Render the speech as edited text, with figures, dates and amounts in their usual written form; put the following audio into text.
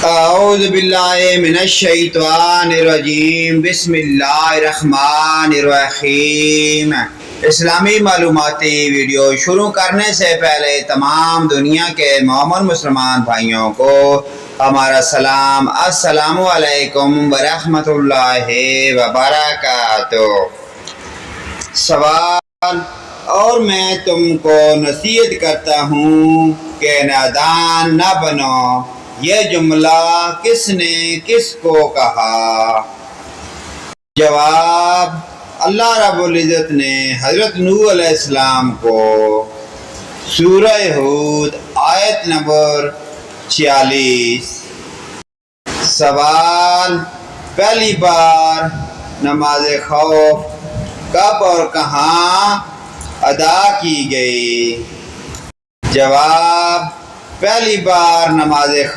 اعوذ باللہ من الشیطان الرجیم بسم اللہ الرحمن الرحیم۔ اسلامی معلوماتی ویڈیو شروع کرنے سے پہلے تمام دنیا کے مومن مسلمان بھائیوں کو ہمارا سلام، السلام علیکم ورحمۃ اللہ وبرکاتہ۔ سوال: اور میں تم کو نصیحت کرتا ہوں کہ نادان نہ بنو، یہ جملہ کس نے کس کو کہا؟ جواب: اللہ رب العزت نے حضرت نوح علیہ السلام کو۔ سورہ ہود آیت نمبر 46۔ سوال: پہلی بار نماز خوف کب اور کہاں ادا کی گئی؟ جواب: پہلی بار نماز خوف